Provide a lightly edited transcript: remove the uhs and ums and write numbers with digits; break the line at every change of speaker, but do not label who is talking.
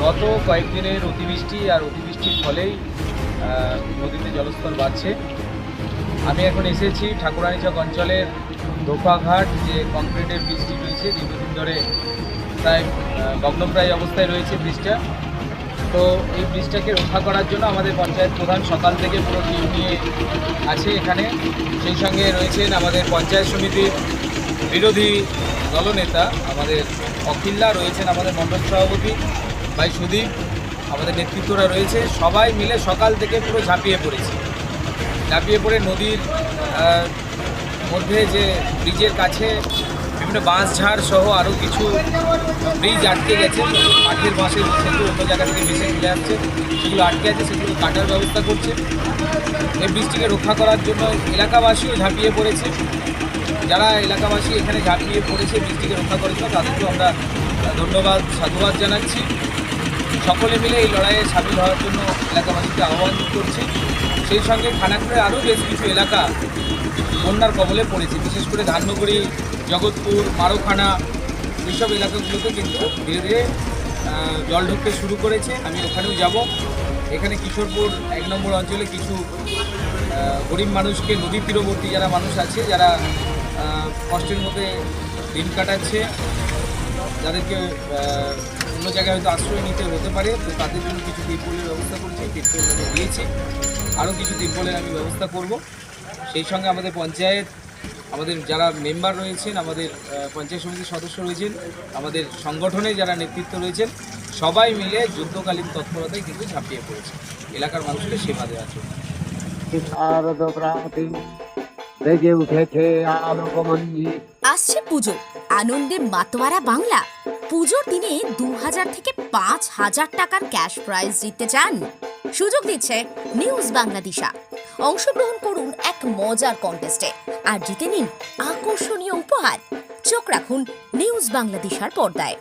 গত কয়েকদিনের অতিবৃষ্টি আর অতিবৃষ্টির ফলেই নদীতে জলস্তর বাড়ছে। আমি এখন এসেছি ঠাকুরানীচক অঞ্চলের দোফাঘাট যে কংক্রিটের ব্রিজটি রয়েছে, দীর্ঘদিন ধরে প্রায় ভগ্নপ্রায় অবস্থায় রয়েছে ব্রিজটা। তো এই ব্রিজটাকে রক্ষা করার জন্য আমাদের পঞ্চায়েত প্রধান সকাল থেকে পুরো টিম নিয়ে আছে এখানে। সেই সঙ্গে রয়েছেন আমাদের পঞ্চায়েত সমিতির বিরোধী দলনেতা আমাদের অখিল্লা, রয়েছেন আমাদের মণ্ডল সভাপতি ভাই সুদীপ, আমাদের নেতৃত্বরা রয়েছে। সবাই মিলে সকাল থেকে পুরো ঝাঁপিয়ে পড়ে নদীর মধ্যে যে ব্রিজের কাছে বিভিন্ন বাঁশঝাড় সহ আরও কিছু ব্রিজ আটকে গেছে, কাঠের বাঁশের সেগুলো অন্য জায়গা থেকে ভেসে চলে আসছে, সেগুলো আটকে আছে, সেগুলো কাটার ব্যবস্থা করছে। এই ব্রিজটিকে রক্ষা করার জন্য এলাকাবাসীও ঝাঁপিয়ে পড়েছে। যারা এলাকাবাসী এখানে ঝাঁপিয়ে পড়েছে ব্রিজটিকে রক্ষা করার জন্য, তাদেরকেও আমরা ধন্যবাদ সাধুবাদ জানাচ্ছি। সকলে মিলে এই লড়াইয়ে সামিল হওয়ার জন্য এলাকাবাসীকে আহ্বান করছি। সেই সঙ্গে খানাকুড়ের আরও বেশ কিছু এলাকা বন্যার কবলে পড়েছে, বিশেষ করে ধাননগরী, জগৎপুর, মারোখানা, এইসব এলাকাগুলোতে কিন্তু ধীরে ধীরে জল ঢুকতে শুরু করেছে। আমি ওখানেও যাব। এখানে কিশোরপুর 1 নম্বর অঞ্চলে কিছু গরিব মানুষকে, নদী তীরবর্তী যারা মানুষ আছে, যারা কষ্টের মধ্যে দিন কাটাচ্ছে, যাদেরকে অন্য জায়গায় হয়তো আশ্রয় নিতে হতে পারে, তো তাদের জন্য কিছু তিরপলের ব্যবস্থা করছি, তিরপল দিয়েছি, আরও কিছু তিরপলের আমি ব্যবস্থা করব। সেই সঙ্গে আমাদের পঞ্চায়েত, আমাদের যারা মেম্বার রয়েছেন, আমাদের পঞ্চায়েত সমিতির সদস্য রয়েছেন, আমাদের সংগঠনে যারা নেতৃত্ব রয়েছেন, সবাই মিলে যুদ্ধকালীন তৎপরতায় কিন্তু ঝাঁপিয়ে পড়েছে এলাকার মানুষকে সেবা দেওয়ার জন্য।
আসছে পুজো, আনন্দে মাতোয়ারা বাংলা। পুজোর দিনে 2000 থেকে 5000 টাকার ক্যাশ প্রাইজ জিততে চান? সুযোগ দিচ্ছে নিউজ বাংলাদেশা। অংশগ্রহণ করুন এক মজার কন্টেস্টে আর জিতে নিন আকর্ষণীয় উপহার। চোখ রাখুন নিউজ বাংলাদেশার পর্দায়।